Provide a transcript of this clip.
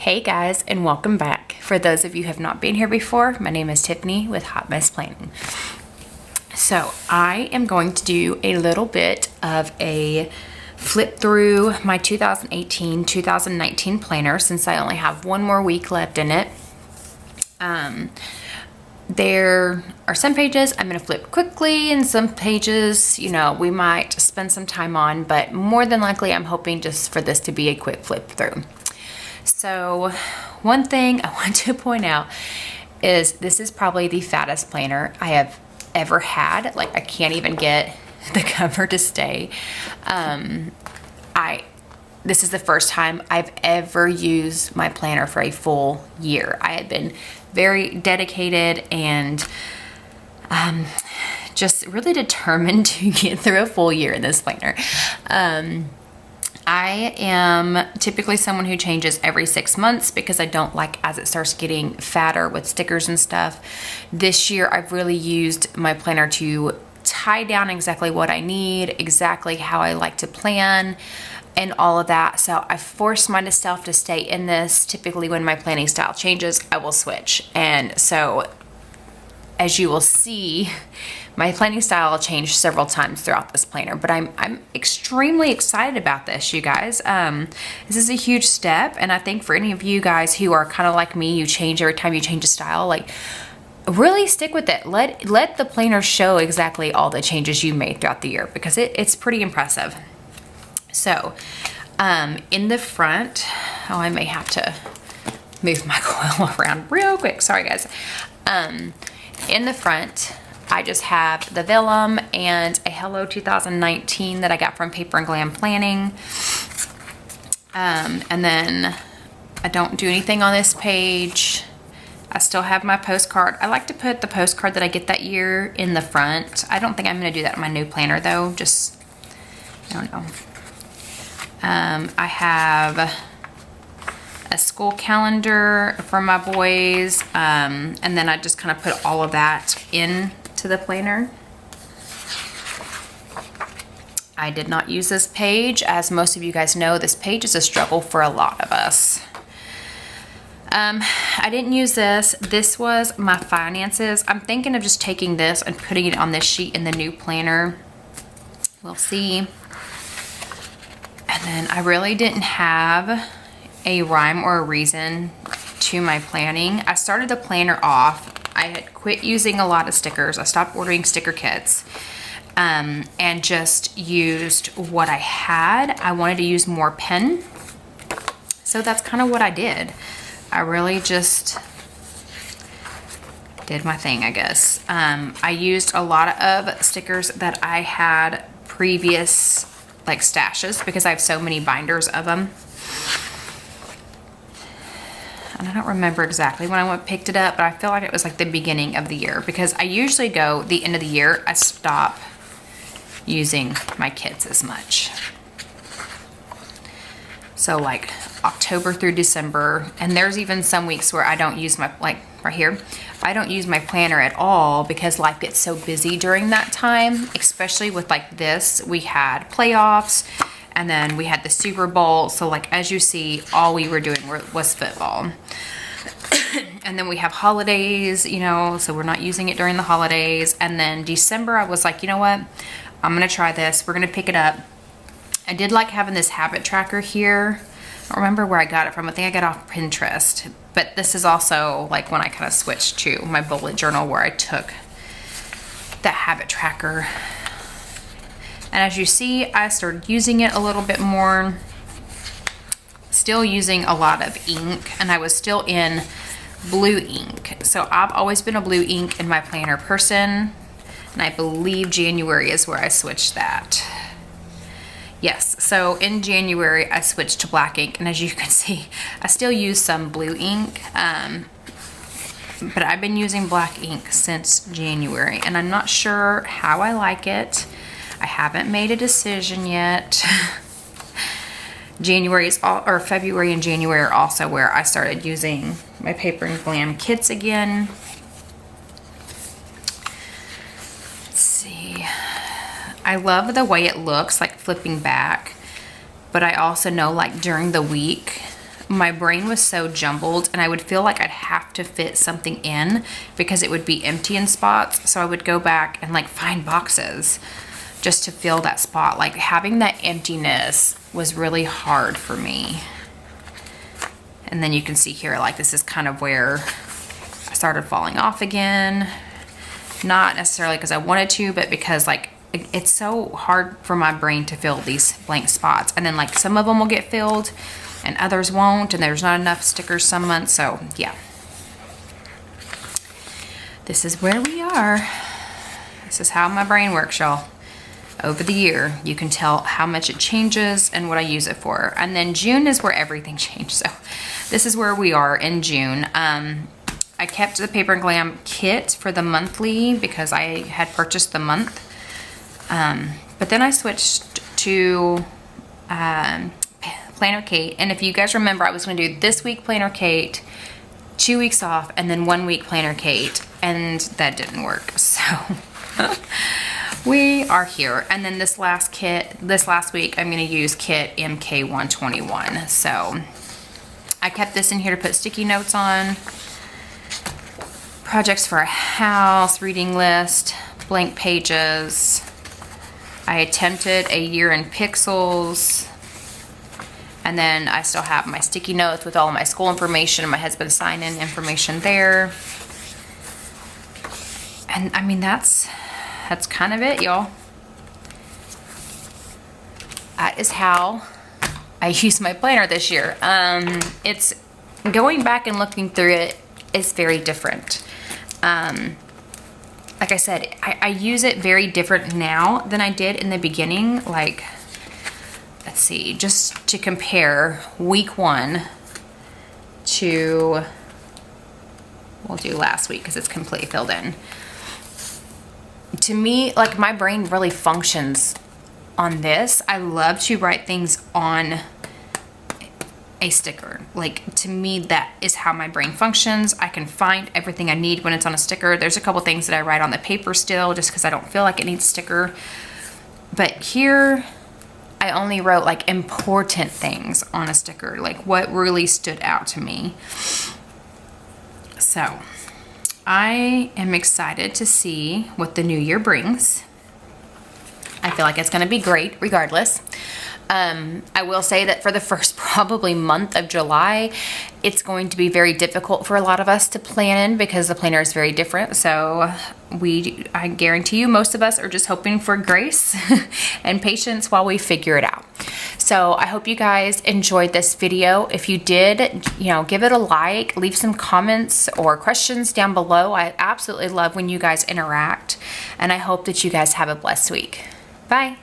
Hey guys, and welcome back. For those of you who have not been here before, my name is Tiffany with Hot Mess Planning. So I am going to do a little bit of a flip through my 2018-2019 planner since I only have one more week left in it. There are some pages I'm going to flip quickly, and some pages, we might spend some time on, but more than likely I'm hoping just for this to be a quick flip through. So one thing I want to point out is this is probably the fattest planner I have ever had. Like, I can't even get the cover to stay. This is the first time I've ever used my planner for a full year. I had been very dedicated and just really determined to get through a full year in this planner. I am typically someone who changes every 6 months because I don't like as it starts getting fatter with stickers and stuff. This year I've really used my planner to tie down exactly what I need, exactly how I like to plan, and all of that. So I forced myself to stay in this. Typically when my planning style changes, I will switch. And so as you will see, my planning style changed several times throughout this planner, but I'm extremely excited about this, you guys. This is a huge step, and I think for any of you guys who are kind of like me, you change every time you change a style, like, really stick with it. Let the planner show exactly all the changes you made throughout the year, because it's pretty impressive. So, in the front, I may have to move my coil around real quick. Sorry, guys. In the front, I just have the vellum and a Hello 2019 that I got from Paper and Glam Planning. And then I don't do anything on this page. I still have my postcard. I like to put the postcard that I get that year in the front. I don't think I'm going to do that in my new planner though. Just, I don't know. I have a school calendar for my boys, and then I just kind of put all of that into the planner. I did not use this page. As most of you guys know, this page is a struggle for a lot of us. I didn't use this. This was my finances. I'm thinking of just taking this and putting it on this sheet in the new planner. We'll see. And then I really didn't have a rhyme or a reason to my planning. I started the planner off. I had quit using a lot of stickers. I stopped ordering sticker kits, and just used what I had. I wanted to use more pen, so that's kind of what I did. I really just did my thing, I guess. I used a lot of stickers that I had previous, like, stashes, because I have so many binders of them. And I don't remember exactly when I picked it up, but I feel like it was like the beginning of the year, because I usually go the end of the year, I stop using my kits as much. So like October through December, and there's even some weeks where I don't use my, like right here, I don't use my planner at all because life gets so busy during that time, especially with like this. We had playoffs, and then we had the Super Bowl. So like, as you see, all we were doing was football. And then we have holidays, so we're not using it during the holidays. And then December, I was like, you know what? I'm going to try this. We're going to pick it up. I did like having this habit tracker here. I don't remember where I got it from. I think I got it off Pinterest. But this is also like when I kind of switched to my bullet journal, where I took the habit tracker. And as you see, I started using it a little bit more. Still using a lot of ink, and I was still in blue ink. So I've always been a blue ink in my planner person, and I believe January is where I switched that. Yes, so in January I switched to black ink, and as you can see, I still use some blue ink, but I've been using black ink since January, and I'm not sure how I like it. I haven't made a decision yet. February and January are also where I started using my Paper and Glam kits again. Let's see. I love the way it looks, like flipping back, but I also know, like, during the week, my brain was so jumbled and I would feel like I'd have to fit something in because it would be empty in spots. So I would go back and like find boxes just to fill that spot. Like having that emptiness was really hard for me. And then you can see here, like this is kind of where I started falling off again. Not necessarily because I wanted to, but because like it's so hard for my brain to fill these blank spots. And then like some of them will get filled and others won't, and there's not enough stickers some months. So yeah, this is where we are. This is how my brain works, y'all. Over the year, you can tell how much it changes and what I use it for. And then June is where everything changed. So this is where we are in June. I kept the Paper and Glam kit for the monthly because I had purchased the month. But then I switched to Planner Kate. And if you guys remember, I was going to do this week Planner Kate, 2 weeks off, and then 1 week Planner Kate. And that didn't work. So we are here. And then this last week, I'm going to use kit MK121. So I kept this in here to put sticky notes on. Projects for a house, reading list, blank pages. I attempted a year in pixels. And then I still have my sticky notes with all of my school information and my husband's sign-in information there. And I mean, that's kind of it, y'all. That is how I use my planner this year. It's going back and looking through it is very different. Like I said, I use it very different now than I did in the beginning. Like, let's see, just to compare week 1 to, we'll do last week because it's completely filled in. To me, like my brain really functions on this. I love to write things on a sticker. Like to me, that is how my brain functions. I can find everything I need when it's on a sticker. There's a couple things that I write on the paper still just because I don't feel like it needs a sticker. But here, I only wrote like important things on a sticker, like what really stood out to me. So I am excited to see what the new year brings. I feel like it's going to be great regardless. I will say that for the first probably month of July, it's going to be very difficult for a lot of us to plan in because the planner is very different. So I guarantee you most of us are just hoping for grace and patience while we figure it out. So I hope you guys enjoyed this video. If you did, give it a like, leave some comments or questions down below. I absolutely love when you guys interact, and I hope that you guys have a blessed week. Bye.